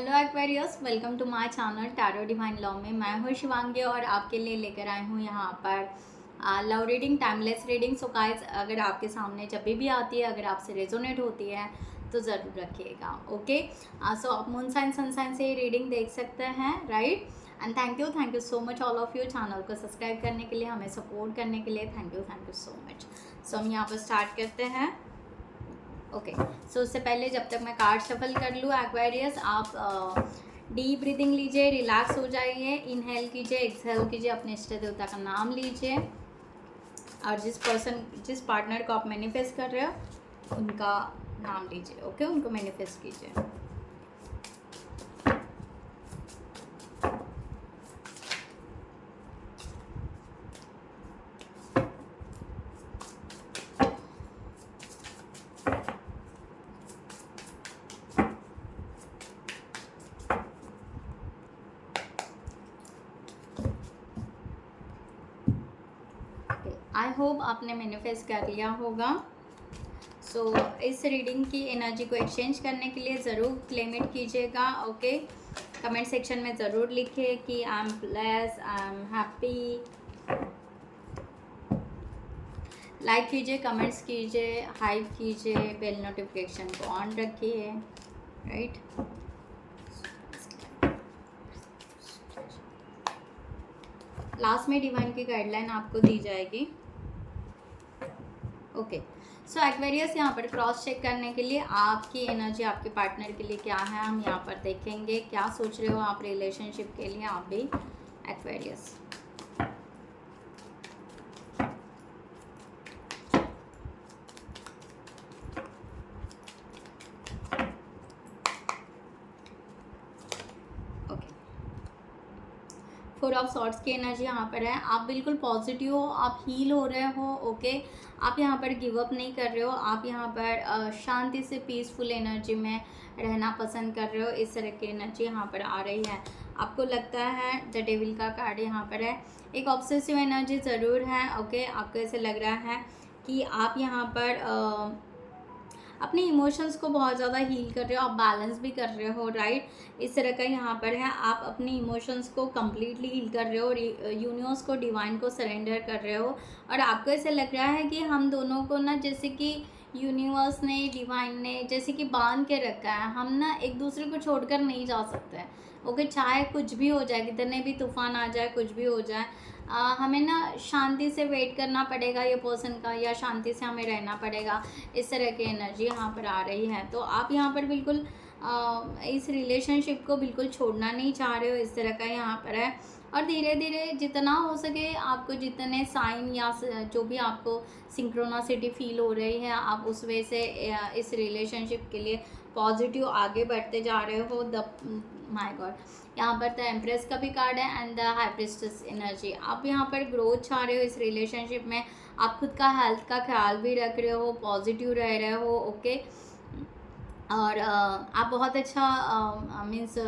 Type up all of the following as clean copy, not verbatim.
Hello Aquarius, welcome to my channel tarot divine love में। मैं हूँ शिवांगी और आपके लिए लेकर आई हूँ यहाँ पर love reading, timeless reading. So guys, अगर आपके सामने जब भी आती है, अगर आपसे रेजोनेट होती है तो ज़रूर रखिएगा। ओके, सो आप मून साइन सन साइन से रीडिंग देख सकते हैं, right. And thank you so much all of you channel को सब्सक्राइब करने के लिए, हमें सपोर्ट करने के लिए। Thank you so much. So हम यहाँ पर स्टार्ट करते हैं। ओके, सो उससे पहले जब तक मैं कार्ड शफल कर लूँ एक्वेरियस, आप डीप ब्रीदिंग लीजिए, रिलैक्स हो जाइए, इनहेल कीजिए, एक्सहेल कीजिए, अपने इष्ट देवता का नाम लीजिए और जिस पार्टनर को आप मैनिफेस्ट कर रहे हो उनका नाम लीजिए। ओके, उनको मैनिफेस्ट कीजिए। आई होप आपने मैनिफेस्ट कर लिया होगा। सो इस रीडिंग की एनर्जी को एक्सचेंज करने के लिए ज़रूर क्लेम इट कीजिएगा। ओके, कमेंट सेक्शन में ज़रूर लिखिए कि I am blessed, I am happy. Like कीजिए, कमेंट्स कीजिए, हाइप कीजिए, बेल नोटिफिकेशन को ऑन रखिए, राइट। लास्ट में डिवाइन की गाइडलाइन आपको दी जाएगी। ओके, सो एक्वेरियस, यहाँ पर क्रॉस चेक करने के लिए आपकी एनर्जी आपके पार्टनर के लिए क्या है, हम यहाँ पर देखेंगे। क्या सोच रहे हो आप रिलेशनशिप के लिए, आप भी एक्वेरियस। फोर ऑफ सॉर्ड्स की एनर्जी यहाँ पर है। आप बिल्कुल पॉजिटिव हो, आप हील हो रहे हो। ओके, आप यहाँ पर गिव अप नहीं कर रहे हो, आप यहाँ पर शांति से पीसफुल एनर्जी में रहना पसंद कर रहे हो। इस तरह की एनर्जी यहाँ पर आ रही है। आपको लगता है द डेविल का कार्ड यहाँ पर है। एक ऑब्सेसिव एनर्जी ज़रूर है। ओके, आपको ऐसे लग रहा है कि आप यहाँ पर अपने इमोशंस को बहुत ज़्यादा हील कर रहे हो, आप बैलेंस भी कर रहे हो, राइट। इस तरह का यहाँ पर है। आप अपने इमोशंस को कम्प्लीटली हील कर रहे हो और यूनिवर्स को, डिवाइन को सरेंडर कर रहे हो। और आपको ऐसे लग रहा है कि हम दोनों को ना, जैसे कि यूनिवर्स ने, डिवाइन ने जैसे कि बांध के रखा है। हम ना एक दूसरे को छोड़कर नहीं जा सकते हैं। ओके, चाहे कुछ भी हो जाए, कितने भी तूफान आ जाए, कुछ भी हो जाए, हमें ना शांति से वेट करना पड़ेगा ये पर्सन का, या शांति से हमें रहना पड़ेगा। इस तरह की एनर्जी यहाँ पर आ रही है। तो आप यहाँ पर बिल्कुल इस रिलेशनशिप को बिल्कुल छोड़ना नहीं चाह रहे हो। इस तरह का यहाँ पर है। और धीरे धीरे जितना हो सके आपको, जितने साइन या जो भी आपको सिंक्रोनासिटी फील हो रही है, आप उस वे से इस रिलेशनशिप के लिए पॉजिटिव आगे बढ़ते जा रहे हो। द माय गॉड, यहाँ पर द एम्प्रेस का भी कार्ड है and the high priestess energy. आप यहाँ पर ग्रोथ चाह रहे हो इस रिलेशनशिप में। आप खुद का हेल्थ का ख्याल भी रख रहे हो, पॉजिटिव रह रहे हो। ओके, और आप बहुत अच्छा मीन्स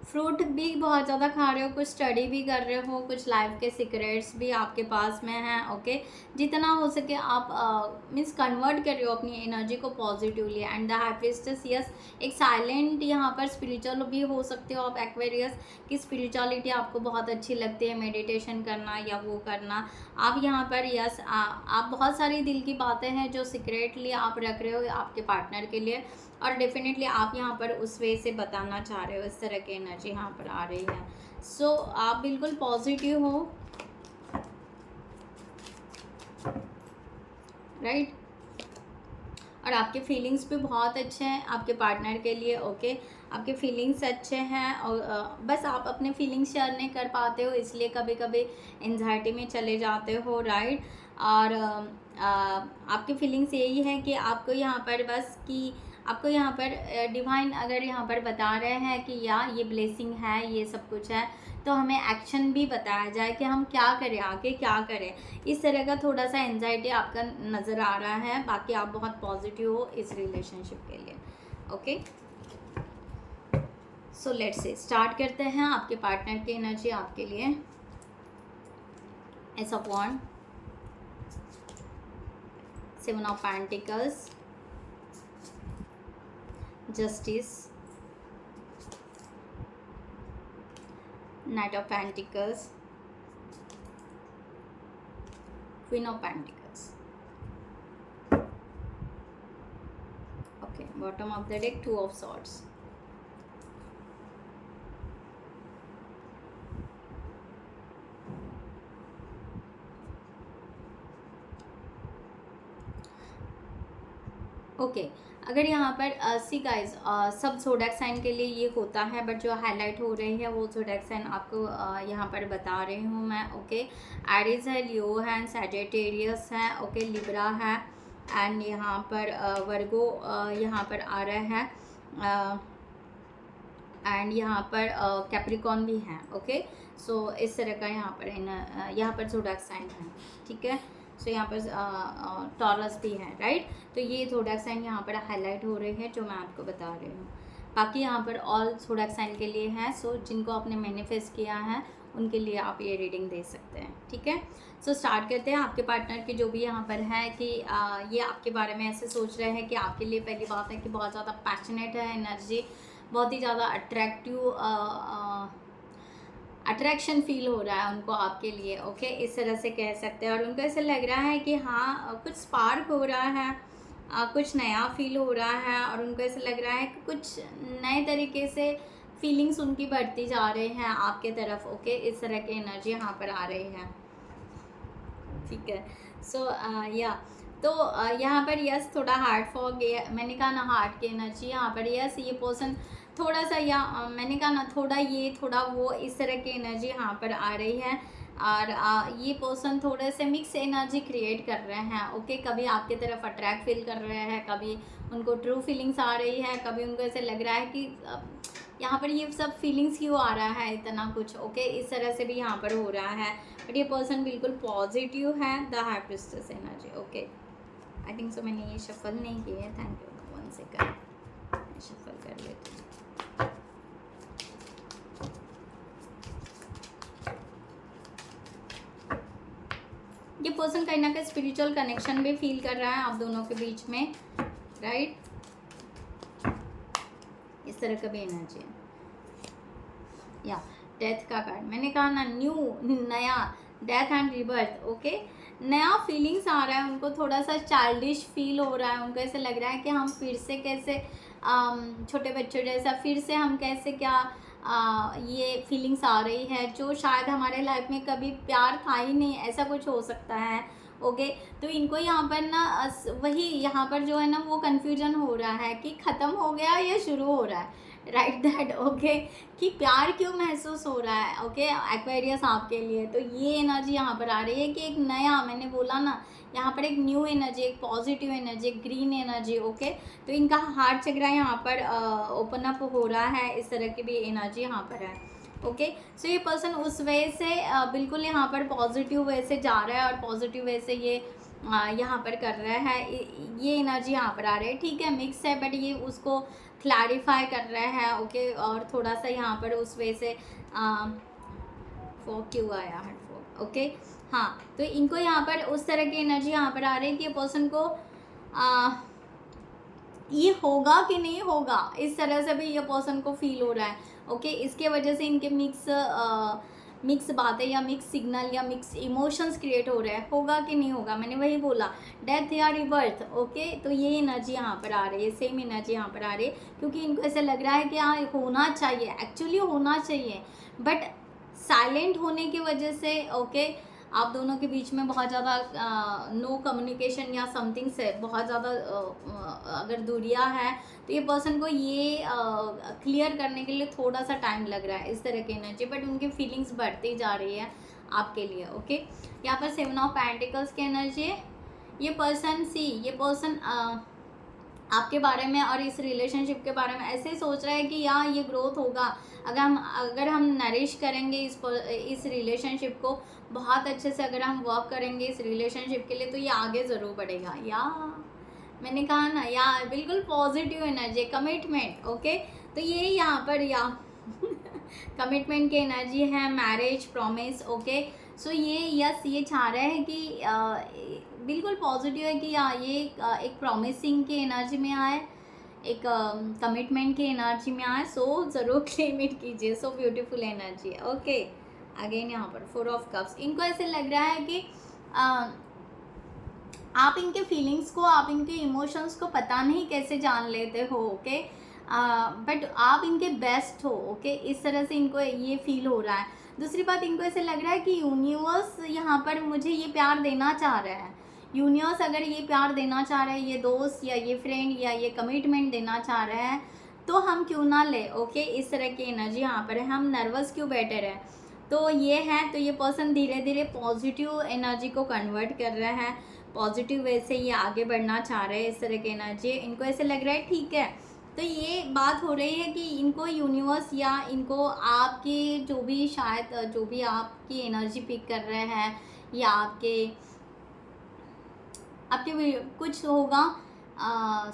फ्रूट भी बहुत ज़्यादा खा रहे हो, कुछ स्टडी भी कर रहे हो, कुछ लाइफ के सीक्रेट्स भी आपके पास में हैं। ओके, जितना हो सके आप मीन्स कन्वर्ट कर रहे हो अपनी एनर्जी को positively. And the high priestess, yes, एक साइलेंट यहाँ पर स्पिरिचुअल भी हो सकते हो आप एक्वेरियस, कि स्पिरिचुअलिटी आपको बहुत अच्छी लगती है, मेडिटेशन करना या वो करना। आप यहाँ पर यस, आप बहुत सारी दिल की बातें हैं जो सीक्रेटली आप रख रहे हो आपके पार्टनर के लिए, और डेफिनेटली आप यहाँ पर उस वे से बताना चाह रहे हो। इस तरह की एनर्जी यहाँ पर आ रही है। सो आप बिल्कुल पॉजिटिव हो, राइट। और आपके फीलिंग्स भी बहुत अच्छे हैं आपके पार्टनर के लिए। ओके, आपके फीलिंग्स अच्छे हैं और बस आप अपने फीलिंग्स शेयर नहीं कर पाते हो, इसलिए कभी कभी एंजाइटी में चले जाते हो, राइट। और आपकी फीलिंग्स यही है कि आपको यहाँ पर बस कि आपको यहाँ पर डिवाइन अगर यहाँ पर बता रहे हैं कि या ये ब्लेसिंग है, ये सब कुछ है, तो हमें एक्शन भी बताया जाए कि हम क्या करें, आगे क्या करें। इस तरह का थोड़ा सा एंजाइटी आपका नज़र आ रहा है। बाकी आप बहुत पॉजिटिव हो इस रिलेशनशिप के लिए। Okay, so let's say start करते हैं आपके पार्टनर की एनर्जी आपके लिए। Ace of wand, 7 of Pentacles, Justice, knight of pentacles, queen of pentacles. Okay, bottom of the deck 2 of swords. Okay अगर यहाँ पर सी गाइस सब ज़ोडिएक साइन के लिए ये होता है, बट जो हाईलाइट हो रही है वो ज़ोडिएक साइन आपको यहाँ पर बता रही हूँ मैं। ओके, एरीज है, लियो है, सैजिटेरियस है, ओके, लिब्रा है, एंड यहाँ पर वर्गो यहाँ पर आ रहा है, एंड यहाँ पर कैप्रिकॉन भी है। ओके, सो इस तरह का यहाँ पर ज़ोडिएक साइन है, ठीक है। सो यहाँ पर टॉरस भी है, राइट। तो ये ज़ोडिएक साइन यहाँ पर हाईलाइट हो रहे हैं जो मैं आपको बता रही हूँ। बाकी यहाँ पर ऑल ज़ोडिएक साइन के लिए है। सो जिनको आपने मैनिफेस्ट किया है उनके लिए आप ये रीडिंग दे सकते हैं, ठीक है। सो स्टार्ट करते हैं। आपके पार्टनर की जो भी यहाँ पर है कि ये आपके बारे में ऐसे सोच रहे हैं कि आपके लिए पहली बात है कि बहुत ज़्यादा पैशनेट है एनर्जी, बहुत ही ज़्यादा अट्रैक्शन फील हो रहा है उनको आपके लिए। ओके, इस तरह से कह सकते हैं। और उनको ऐसा लग रहा है कि हाँ कुछ स्पार्क हो रहा है, कुछ नया फील हो रहा है, और उनको ऐसा लग रहा है कि कुछ नए तरीके से फीलिंग्स उनकी बढ़ती जा रही हैं आपके तरफ। ओके, इस तरह की एनर्जी यहाँ पर आ रही है, ठीक है। सो या तो यहाँ पर यस थोड़ा हार्ट फॉग, मैंने कहा ना हार्ट की एनर्जी यहाँ पर। यस ये पर्सन थोड़ा सा, या मैंने कहा ना थोड़ा ये थोड़ा वो, इस तरह की एनर्जी यहाँ पर आ रही है। और ये पर्सन थोड़े से मिक्स एनर्जी क्रिएट कर रहे हैं। ओके, कभी आपकी तरफ अट्रैक्ट फील कर रहे हैं, कभी उनको ट्रू फीलिंग्स आ रही है, कभी उनको ऐसे लग रहा है कि यहाँ पर ये सब फीलिंग्स क्यों आ रहा है इतना कुछ। ओके, इस तरह से भी यहाँ पर हो रहा है। बट ये पर्सन बिल्कुल पॉजिटिव है, the high priestess energy. Okay, I think so मैंने ये शफल नहीं किए है। थैंक यू, 1 सेकंड शफल कर लेती हूँ। ये पर्सन कहीं ना कहीं स्पिरिचुअल कनेक्शन भी फील कर रहा है आप दोनों के बीच में, राइट। इस तरह का भी एनर्जी है। या डेथ का कार्ड, मैंने कहा ना न्यू, नया, डेथ एंड रिबर्थ। ओके, नया फीलिंग्स आ रहा है उनको, थोड़ा सा चाइल्डिश फील हो रहा है उनको। ऐसे लग रहा है कि हम फिर से कैसे छोटे बच्चों जैसा फिर से हम कैसे क्या ये फीलिंग्स आ रही है जो शायद हमारे लाइफ में कभी प्यार था ही नहीं, ऐसा कुछ हो सकता है। ओके, तो इनको यहाँ पर ना वही यहाँ पर जो है ना वो कन्फ्यूजन हो रहा है कि ख़त्म हो गया या शुरू हो रहा है, राइट दैट। ओके, कि प्यार क्यों महसूस हो रहा है। ओके, एक्वेरियस आपके लिए तो ये एनर्जी यहाँ पर आ रही है कि एक नया, मैंने बोला ना यहाँ पर एक न्यू एनर्जी, एक पॉजिटिव एनर्जी, एक ग्रीन एनर्जी। ओके, तो इनका हार्ट चक्र यहाँ पर ओपन अप हो रहा है, इस तरह की भी एनर्जी यहाँ पर है। ओके, सो ये पर्सन उस वे से बिल्कुल यहाँ पर पॉजिटिव वे से जा रहा है और पॉजिटिव वे से ये यहाँ पर कर रहा है। ये एनर्जी यहाँ पर आ रही है, ठीक है, मिक्स है, बट ये उसको क्लैरिफाई कर रहा है। ओके, और थोड़ा सा यहाँ पर उस वे से फॉग क्यों आया, हार्ट फॉग। ओके, हाँ, तो इनको यहाँ पर उस तरह की एनर्जी यहाँ पर आ रही है कि पर्सन को ये होगा कि नहीं होगा, इस तरह से भी ये पर्सन को फील हो रहा है। ओके, इसके वजह से इनके मिक्स बातें या मिक्स सिग्नल या मिक्स इमोशंस क्रिएट हो रहे हैं, होगा कि नहीं होगा। मैंने वही बोला, डेथ या रिबर्थ। ओके, तो ये एनर्जी यहाँ पर आ रही है, सेम एनर्जी यहाँ पर आ रही है, क्योंकि इनको ऐसा लग रहा है कि हाँ होना चाहिए, एक्चुअली होना चाहिए, बट साइलेंट होने की वजह से ओके आप दोनों के बीच में बहुत ज़्यादा नो कम्युनिकेशन या समथिंग से बहुत ज़्यादा अगर दूरियां है, तो ये पर्सन को ये क्लियर करने के लिए थोड़ा सा टाइम लग रहा है, इस तरह की एनर्जी। बट उनकी फीलिंग्स बढ़ती जा रही है आपके लिए। ओके, यहाँ पर 7 ऑफ पेंटिकल्स की एनर्जी है। ये पर्सन आपके बारे में और इस रिलेशनशिप के बारे में ऐसे सोच रहा है कि यार ये ग्रोथ होगा, अगर हम नरिश करेंगे इस रिलेशनशिप को बहुत अच्छे से, अगर हम वर्क करेंगे इस रिलेशनशिप के लिए, तो ये आगे ज़रूर बढ़ेगा। या मैंने कहा ना यार, बिल्कुल पॉजिटिव एनर्जी, कमिटमेंट। ओके, तो ये यहाँ पर या कमिटमेंट की एनर्जी है, मैरिज, प्रॉमिस। ओके, सो ये चाह रहे हैं कि बिल्कुल पॉजिटिव है कि ये एक प्रॉमिसिंग की एनर्जी में आए, एक कमिटमेंट की एनर्जी में आए, सो ज़रूर क्लेम इट कीजिए। सो ब्यूटीफुल एनर्जी है। ओके, अगेन यहाँ पर 4 ऑफ कप्स। इनको ऐसे लग रहा है कि आप इनके फीलिंग्स को, आप इनके इमोशंस को पता नहीं कैसे जान लेते हो। ओके, बट आप इनके बेस्ट हो। ओके, इस तरह से इनको ये फील हो रहा है। दूसरी बात, इनको ऐसे लग रहा है कि यूनिवर्स यहाँ पर मुझे ये प्यार देना चाह रहा है। यूनिवर्स अगर ये प्यार देना चाह रहा है, ये दोस्त या ये फ्रेंड या ये कमिटमेंट देना चाह रहा है, तो हम क्यों ना ले। ओके, इस तरह की एनर्जी यहाँ पर है। हम नर्वस क्यों बैठे रहे। तो ये है, तो ये पर्सन धीरे धीरे पॉजिटिव एनर्जी को कन्वर्ट कर रहा है, पॉजिटिव वे से ये आगे बढ़ना चाह रहे हैं। इस तरह की एनर्जी इनको ऐसे लग रहा है। ठीक है, तो ये बात हो रही है कि इनको यूनिवर्स या इनको आपकी जो भी, शायद जो भी आपकी एनर्जी पिक कर रहे हैं या आपके कुछ होगा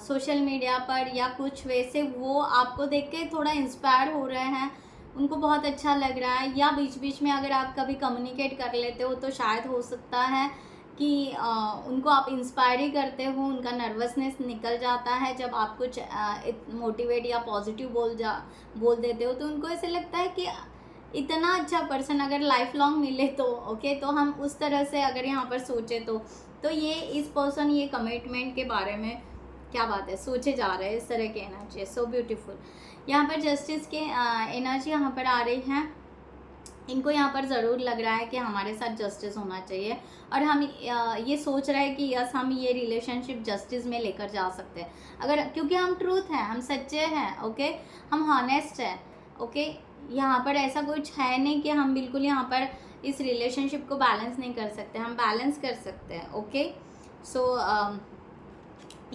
सोशल मीडिया पर या कुछ, वैसे वो आपको देख के थोड़ा इंस्पायर हो रहे हैं, उनको बहुत अच्छा लग रहा है। या बीच बीच में अगर आप कभी कम्युनिकेट कर लेते हो तो शायद हो सकता है कि उनको आप इंस्पायर ही करते हो, उनका नर्वसनेस निकल जाता है जब आप कुछ मोटिवेट या पॉजिटिव बोल देते हो। तो उनको ऐसे लगता है कि इतना अच्छा पर्सन अगर लाइफ लॉन्ग मिले तो ओके, तो हम उस तरह से अगर यहाँ पर सोचे तो ये इस पर्सन ये कमिटमेंट के बारे में क्या बात है सोचे जा रहे हैं। इस तरह के एनर्जी, सो ब्यूटीफुल। यहाँ पर जस्टिस के एनर्जी यहाँ पर आ रही है। इनको यहाँ पर ज़रूर लग रहा है कि हमारे साथ जस्टिस होना चाहिए, और हम ये सोच रहे हैं कि यस, हम ये रिलेशनशिप जस्टिस में लेकर जा सकते हैं अगर, क्योंकि हम ट्रूथ हैं, हम सच्चे हैं। ओके, हम हॉनेस्ट हैं। ओके, यहाँ पर ऐसा कुछ है नहीं कि हम बिल्कुल यहाँ पर इस रिलेशनशिप को बैलेंस नहीं कर सकते, हम बैलेंस कर सकते हैं। ओके, सो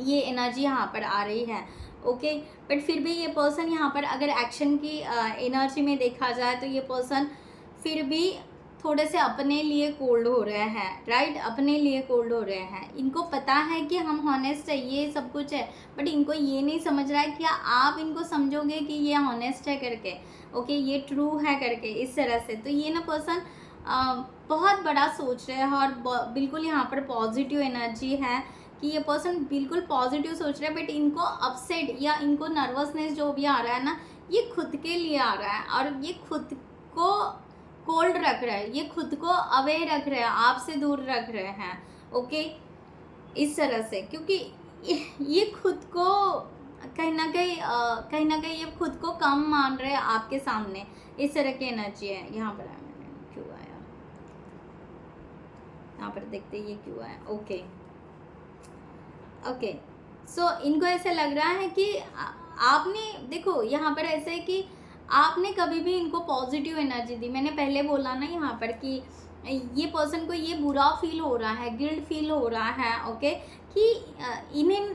ये एनर्जी यहाँ पर आ रही है। ओके, बट फिर भी ये पर्सन यहाँ पर अगर एक्शन की एनर्जी में देखा जाए तो ये पर्सन फिर भी थोड़े से अपने लिए कोल्ड हो रहे हैं, राइट, अपने लिए कोल्ड हो रहे हैं। इनको पता है कि हम हॉनेस्ट है, ये सब कुछ है, बट इनको ये नहीं समझ रहा है कि आप इनको समझोगे कि ये हॉनेस्ट है करके, ओके, ये ट्रू है करके, इस तरह से। तो ये ना पर्सन बहुत बड़ा सोच रहे हैं और बिल्कुल यहाँ पर पॉजिटिव एनर्जी है कि ये पर्सन बिल्कुल पॉजिटिव सोच रहे हैं, बट इनको अपसेट या इनको नर्वसनेस जो भी आ रहा है ना, ये खुद के लिए आ रहा है, और ये खुद को कोल्ड रख रहे हैं, ये खुद को अवे रख रहे हैं, आपसे दूर रख रहे हैं। ओके, इस तरह से, क्योंकि ये खुद को कहीं ना कहीं ये खुद को कम मान रहे हैं आपके सामने। इस तरह की एनर्जी है यहाँ पर। क्यों आया यहाँ पर, देखते ये क्यों आया। ओके ओके, सो इनको ऐसे लग रहा है कि आपने, देखो यहाँ पर ऐसे है कि आपने कभी भी इनको पॉजिटिव एनर्जी दी। मैंने पहले बोला ना यहाँ पर कि ये पर्सन को ये बुरा फील हो रहा है, गिल्ट फील हो रहा है। ओके, कि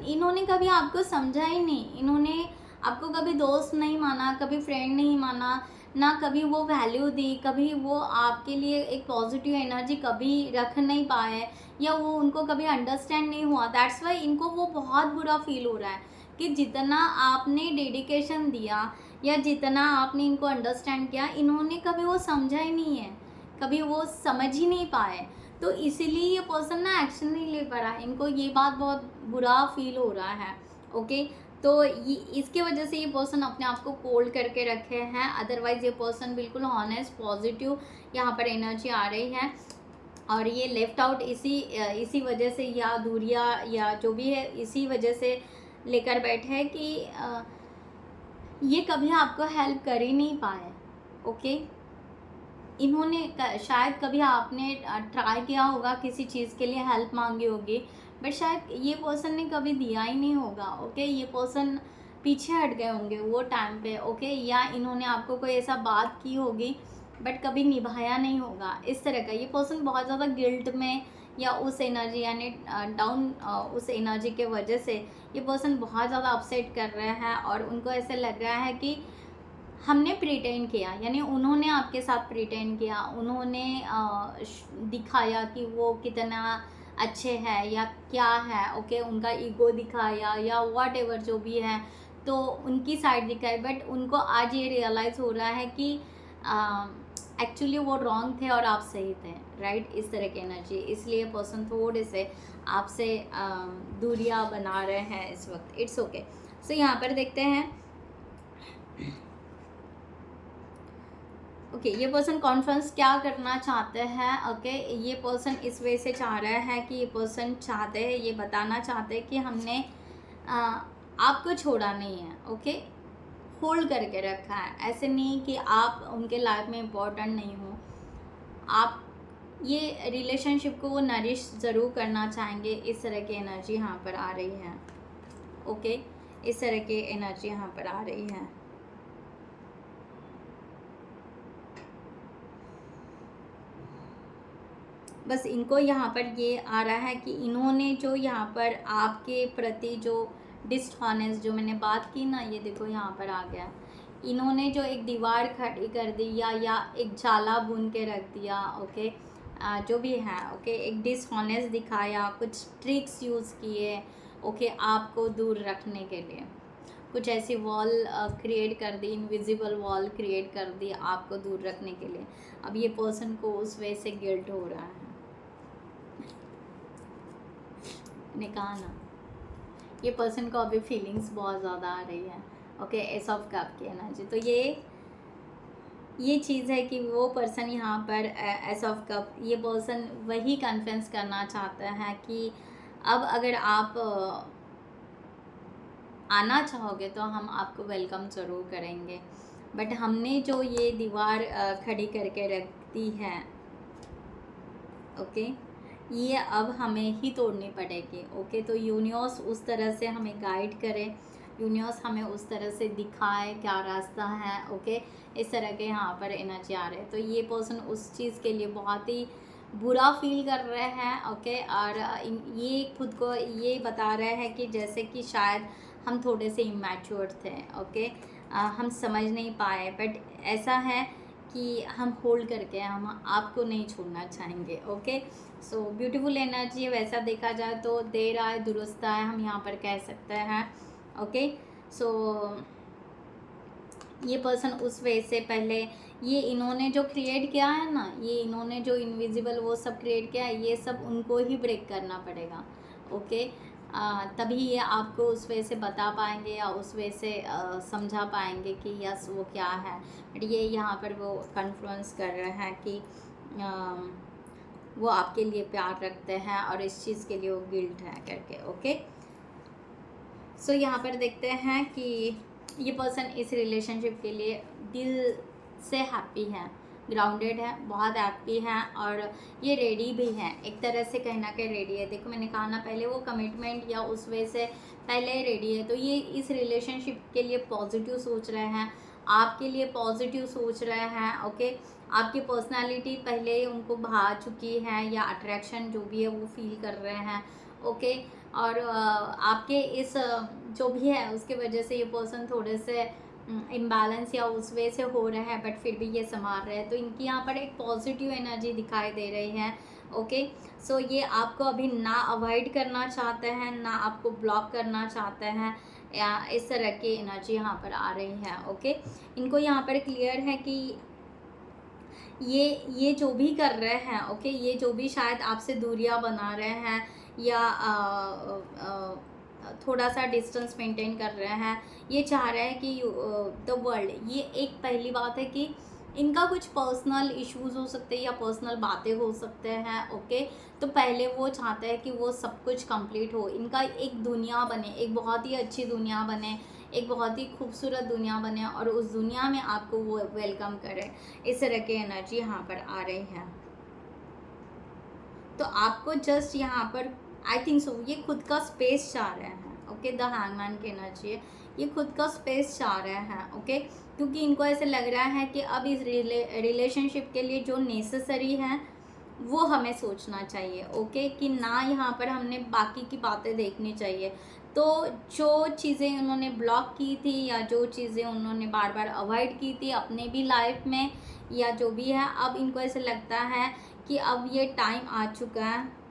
इन्होंने कभी आपको समझा ही नहीं, इन्होंने आपको कभी दोस्त नहीं माना, कभी फ्रेंड नहीं माना, ना कभी वो वैल्यू दी, कभी वो आपके लिए एक पॉजिटिव एनर्जी कभी रख नहीं पाए, या वो उनको कभी अंडरस्टैंड नहीं हुआ। दैट्स वाई इनको वो बहुत बुरा फील हो रहा है कि जितना आपने डेडिकेशन दिया या जितना आपने इनको अंडरस्टैंड किया, इन्होंने कभी वो समझा ही नहीं है, कभी वो समझ ही नहीं पाए। तो इसीलिए ये पर्सन ना एक्शन नहीं ले पा रहा है, इनको ये बात बहुत बुरा फील हो रहा है। ओके, तो ये इसके वजह से ये पर्सन अपने आप को कोल्ड करके रखे हैं। अदरवाइज़ ये पर्सन बिल्कुल हॉनेस्ट पॉजिटिव यहाँ पर एनर्जी आ रही है, और ये लेफ्ट आउट इसी वजह से, या दूरिया या जो भी है, इसी वजह से लेकर बैठे हैं कि ये कभी आपको हेल्प कर ही नहीं पाए। ओके, इन्होंने शायद कभी आपने ट्राई किया होगा, किसी चीज़ के लिए हेल्प मांगी होगी, बट शायद ये पर्सन ने कभी दिया ही नहीं होगा। ओके, ये पर्सन पीछे हट गए होंगे वो टाइम पे। ओके, या इन्होंने आपको कोई ऐसा बात की होगी बट कभी निभाया नहीं होगा। इस तरह का ये पर्सन बहुत ज़्यादा गिल्ट में या उस एनर्जी यानी डाउन उस एनर्जी के वजह से ये पर्सन बहुत ज़्यादा अपसेट कर रहे हैं, और उनको ऐसे लग रहा है कि हमने प्रिटेंड किया, यानी उन्होंने आपके साथ प्रिटेंड किया, उन्होंने दिखाया कि वो कितना अच्छे हैं या क्या है। ओके, उनका ईगो दिखाया या व्हाट एवर जो भी है, तो उनकी साइड दिखाई, बट उनको आज ये रियलाइज़ हो रहा है कि एक्चुअली वो रॉन्ग थे और आप सही थे, राइट। इस तरह की एनर्जी, इसलिए पर्सन थोड़े से आपसे दूरियां बना रहे हैं इस वक्त। It's okay. सो यहाँ पर देखते हैं। ओके ये पर्सन कॉन्फ्रेंस क्या करना चाहते हैं। ओके ये पर्सन इस वे से चाह रहा है कि ये पर्सन चाहते हैं, ये बताना चाहते हैं कि हमने आपको छोड़ा नहीं है। ओके होल्ड करके रखा है, ऐसे नहीं कि आप उनके लाइफ में इम्पोर्टेंट नहीं हो। आप ये रिलेशनशिप को वो नरिश ज़रूर करना चाहेंगे। इस तरह की एनर्जी यहाँ पर आ रही है। ओके इस तरह की एनर्जी यहाँ पर आ रही है। बस इनको यहाँ पर ये आ रहा है कि इन्होंने जो यहाँ पर आपके प्रति जो डिसऑनेस्ट जो मैंने बात की ना, ये देखो यहाँ पर आ गया। इन्होंने जो एक दीवार खड़ी कर दी या एक जाला बुन के रख दिया। ओके जो भी है। ओके एक डिसऑनेस्ट दिखाया, कुछ ट्रिक्स यूज़ किए। ओके आपको दूर रखने के लिए कुछ ऐसी वॉल क्रिएट कर दी, इनविजिबल वॉल क्रिएट कर दी आपको दूर रखने के लिए। अब ये पर्सन को उस वजह से गिल्ट हो रहा है। ने कहा ना ये पर्सन को अभी फीलिंग्स बहुत ज़्यादा आ रही है। ओके एस ऑफ कप की एनर्जी। तो ये चीज़ है कि वो पर्सन यहाँ पर एस ऑफ कप, ये पर्सन वही कन्फ्रेंस करना चाहता है कि अब अगर आप आना चाहोगे तो हम आपको वेलकम ज़रूर करेंगे, बट हमने जो ये दीवार खड़ी करके रख दी है, ओके ये अब हमें ही तोड़नी पड़ेगी। ओके तो यूनिवर्स उस तरह से हमें गाइड करे, यूनिवर्स हमें उस तरह से दिखाए क्या रास्ता है। ओके इस तरह के यहाँ पर एनर्जी आ रहे हैं। तो ये पर्सन उस चीज़ के लिए बहुत ही बुरा फील कर रहे हैं। ओके और ये खुद को ये बता रहे हैं कि जैसे कि शायद हम थोड़े से इमैच्योर थे। ओके हम समझ नहीं पाए, बट ऐसा है कि हम होल्ड करके हम आपको नहीं छोड़ना चाहेंगे। Okay so beautiful energy. वैसा देखा जाए तो देर आए दुरुस्त आए, हम यहाँ पर कह सकते हैं। ओके सो ये पर्सन उस वे से पहले ये इन्होंने जो क्रिएट किया है ना, ये इन्होंने जो इनविजिबल वो सब क्रिएट किया है, ये सब उनको ही ब्रेक करना पड़ेगा। ओके तभी ये आपको उस वे से बता पाएंगे या उस वे से समझा पाएंगे कि यस वो क्या है। बट ये यहाँ पर वो कन्फ्लुएंस कर रहे हैं कि वो आपके लिए प्यार रखते हैं और इस चीज़ के लिए वो गिल्ट है करके। ओके सो यहाँ पर देखते हैं कि ये पर्सन इस रिलेशनशिप के लिए दिल से हैप्पी है, ग्राउंडेड है, बहुत हैप्पी है और ये रेडी भी है, एक तरह से कहीं ना कहीं रेडी है। देखो मैंने कहा ना पहले वो कमिटमेंट या उस वे से पहले रेडी है। तो ये इस रिलेशनशिप के लिए पॉजिटिव सोच रहे हैं, आपके लिए पॉजिटिव सोच रहे हैं। ओके आपकी पर्सनालिटी पहले उनको भा चुकी है या अट्रैक्शन जो भी है वो फील कर रहे हैं। ओके और आपके इस जो भी है उसके वजह से ये पर्सन थोड़े से इम्बैलेंस या उस वे से हो रहा है, बट फिर भी ये संभाल रहे हैं। तो इनकी यहाँ पर एक पॉजिटिव एनर्जी दिखाई दे रही है। ओके सो ये आपको अभी ना अवॉइड करना चाहते हैं, ना आपको ब्लॉक करना चाहते हैं, या इस तरह की एनर्जी यहाँ पर आ रही है। ओके इनको यहाँ पर क्लियर है कि ये जो भी कर रहे हैं, ओके ये जो भी शायद आपसे दूरियां बना रहे हैं या थोड़ा सा डिस्टेंस मेंटेन कर रहे हैं, ये चाह रहे हैं कि द वर्ल्ड, ये एक पहली बात है कि इनका कुछ पर्सनल इश्यूज हो सकते हैं या पर्सनल बातें हो सकते हैं। ओके तो पहले वो चाहते हैं कि वो सब कुछ कंप्लीट हो, इनका एक दुनिया बने, एक बहुत ही अच्छी दुनिया बने, एक बहुत ही खूबसूरत दुनिया बने और उस दुनिया में आपको वो वेलकम करे। इस तरह की एनर्जी यहाँ पर आ रही है। तो आपको जस्ट यहाँ पर आई थिंक सो ये खुद का स्पेस चाह रहे हैं। ओके द हैंगमैन की एनर्जी है, ये खुद का स्पेस चाह रहे हैं। ओके क्योंकि इनको ऐसे लग रहा है कि अब इस रिलेशनशिप के लिए जो नेसेसरी है वो हमें सोचना चाहिए। ओके कि ना यहाँ पर हमने बाकी की बातें देखनी चाहिए। तो जो चीज़ें उन्होंने ब्लॉक की थी या जो चीज़ें उन्होंने बार बार अवॉइड की थी अपने भी लाइफ में या जो भी है, अब इनको ऐसे लगता है कि अब ये टाइम आ चुका है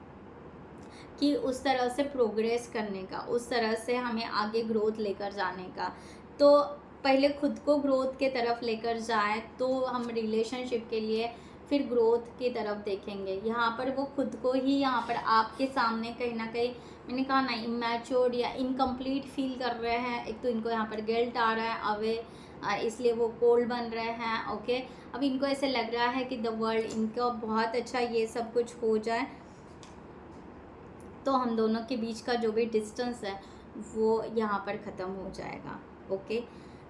कि उस तरह से प्रोग्रेस करने का, उस तरह से हमें आगे ग्रोथ लेकर जाने का। तो पहले खुद को ग्रोथ के तरफ लेकर जाए तो हम रिलेशनशिप के लिए फिर ग्रोथ की तरफ देखेंगे। यहाँ पर वो खुद को ही यहाँ पर आपके सामने कहीं ना कहीं, मैंने कहा ना, इमेच्योर्ड या इनकम्प्लीट फील कर रहे हैं। एक तो इनको यहाँ पर गिल्ट आ रहा है अवे, इसलिए वो कोल्ड बन रहे हैं। ओके, अब इनको ऐसे लग रहा है कि द वर्ल्ड, इनको बहुत अच्छा ये सब कुछ हो जाए तो हम दोनों के बीच का जो भी डिस्टेंस है वो यहाँ पर ख़त्म हो जाएगा। ओके,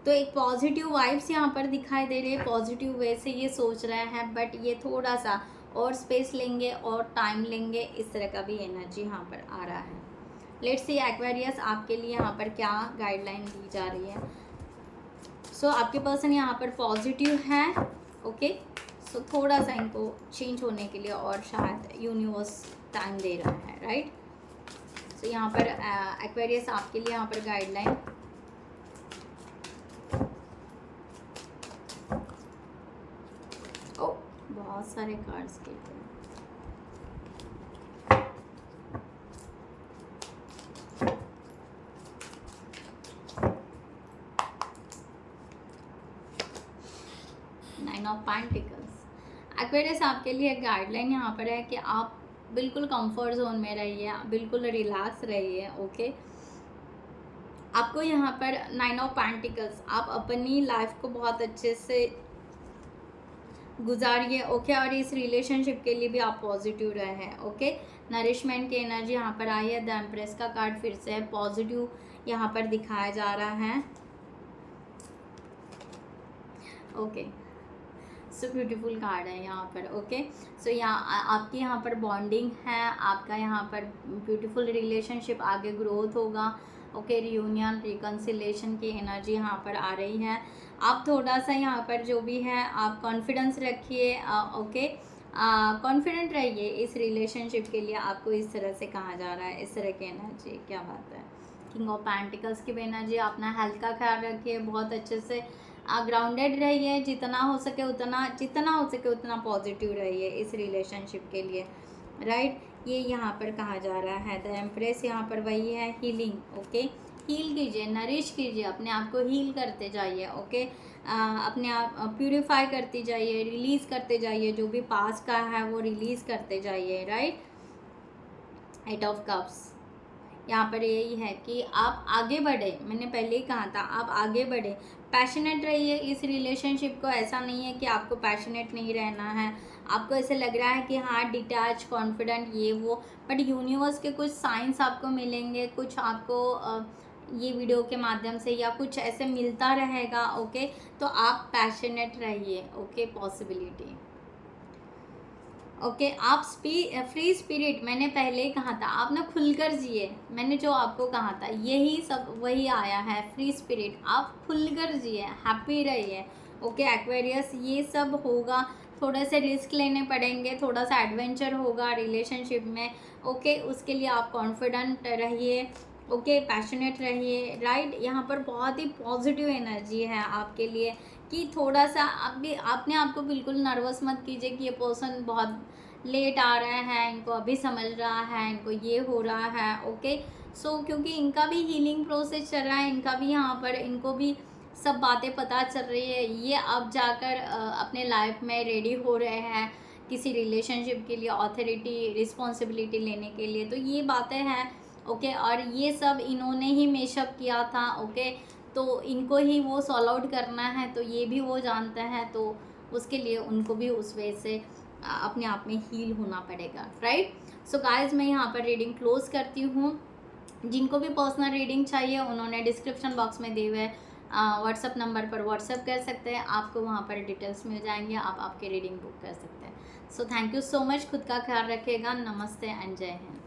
तो एक पॉजिटिव वाइब्स यहाँ पर दिखाई दे रही है, पॉजिटिव वे से ये सोच रहे हैं, बट ये थोड़ा सा और स्पेस लेंगे और टाइम लेंगे, इस तरह का भी एनर्जी यहाँ पर आ रहा है। लेट्स सी एक्वेरियस, आपके लिए यहाँ पर क्या गाइडलाइन दी जा रही है। सो आपके पर्सन यहाँ पर पॉजिटिव है। ओके, सो थोड़ा सा इनको चेंज होने के लिए और शायद यूनिवर्स टाइम दे रहा है, राइट। सो यहाँ पर एक्वेरियस आपके लिए यहाँ पर गाइडलाइन, ओ बहुत सारे कार्ड्स के थे। Nine of pentacles. एक्वेरियस आपके लिए गाइडलाइन यहाँ पर है कि आप बिल्कुल कंफर्ट जोन में रहिए, बिल्कुल रिलैक्स रहिए। ओके, आपको यहाँ पर नाइन ऑफ पेंटिकल्स, आप अपनी लाइफ को बहुत अच्छे से गुजारिए। ओके, और इस रिलेशनशिप के लिए भी आप पॉजिटिव रहे। ओके, नरिशमेंट की एनर्जी यहाँ पर आई है। द एम्प्रेस का कार्ड फिर से है, पॉजिटिव यहाँ पर दिखाया जा रहा है। ओके, सो ब्यूटीफुल कार्ड है यहाँ पर। ओके, सो यहाँ आपकी यहाँ पर बॉन्डिंग है, आपका यहाँ पर ब्यूटीफुल रिलेशनशिप, आगे ग्रोथ होगा। ओके, रियूनियन, रिकन्सिलेशन की एनर्जी यहाँ पर आ रही है। आप थोड़ा सा यहाँ पर जो भी है आप कॉन्फिडेंस रखिए। ओके, कॉन्फिडेंट रहिए इस रिलेशनशिप के लिए, आपको इस तरह से कहा जा रहा है, इस तरह की एनर्जी। क्या बात है, किंग ऑफ पेंटिकल्स की भी एनर्जी। अपना हेल्थ का ख्याल रखिए, बहुत अच्छे से ग्राउंडेड रहिए, जितना हो सके उतना पॉजिटिव रहिए इस रिलेशनशिप के लिए, राइट। ये यहाँ पर कहा जा रहा है। द एम्प्रेस यहाँ पर वही है, हीलिंग। ओके, हील कीजिए, नरिश कीजिए, अपने आप को हील करते जाइए। ओके, अपने आप प्यूरिफाई करती जाइए, रिलीज़ करते जाइए, जो भी पास का है वो रिलीज़ करते जाइए, राइट। एट ऑफ कप्स यहाँ पर यही है कि आप आगे बढ़े, मैंने पहले ही कहा था आप आगे बढ़े, पैशनेट रहिए इस रिलेशनशिप को। ऐसा नहीं है कि आपको पैशनेट नहीं रहना है, आपको ऐसे लग रहा है कि हाँ डिटैच, कॉन्फिडेंट, ये वो, बट यूनिवर्स के कुछ साइंस आपको मिलेंगे, कुछ आपको ये वीडियो के माध्यम से या कुछ ऐसे मिलता रहेगा। ओके, तो आप पैशनेट रहिए। Okay, possibility. ओके, आप फ्री स्पिरिट, मैंने पहले ही कहा था, आप ना खुलकर जिए, मैंने जो आपको कहा था यही सब वही आया है, फ्री स्पिरिट, आप खुलकर जिए, हैप्पी रहिए। ओके एक्वेरियस, ये सब होगा, थोड़े से रिस्क लेने पड़ेंगे, थोड़ा सा एडवेंचर होगा रिलेशनशिप में। ओके, उसके लिए आप कॉन्फिडेंट रहिए। ओके, पैशनेट रहिए, राइट। यहाँ पर बहुत ही पॉजिटिव एनर्जी है आपके लिए कि थोड़ा सा अपने आप को बिल्कुल नर्वस मत कीजिए कि ये पर्सन बहुत लेट आ रहे हैं, इनको अभी समझ रहा है, इनको ये हो रहा है। ओके, सो क्योंकि इनका भी हीलिंग प्रोसेस चल रहा है, इनका भी यहाँ पर, इनको भी सब बातें पता चल रही है, ये अब जाकर अपने लाइफ में रेडी हो रहे हैं किसी रिलेशनशिप के लिए, ऑथोरिटी, रिस्पॉन्सिबिलिटी लेने के लिए, तो ये बातें हैं। ओके, और ये सब इन्होंने ही मेशअप किया था। ओके, तो इनको ही वो सॉल्व आउट करना है, तो ये भी वो जानते हैं, तो उसके लिए उनको भी उस वे से अपने आप में हील होना पड़ेगा, राइट। सो गाइज, मैं यहाँ पर रीडिंग क्लोज करती हूँ। जिनको भी पर्सनल रीडिंग चाहिए उन्होंने डिस्क्रिप्शन बॉक्स में दिए हुए व्हाट्सअप नंबर पर व्हाट्सअप कर सकते हैं, आपको वहाँ पर डिटेल्स मिल जाएंगे, आप आपके रीडिंग बुक कर सकते हैं। So thank you so much, खुद का ख्याल रखिएगा। नमस्ते एंड जय हिंद।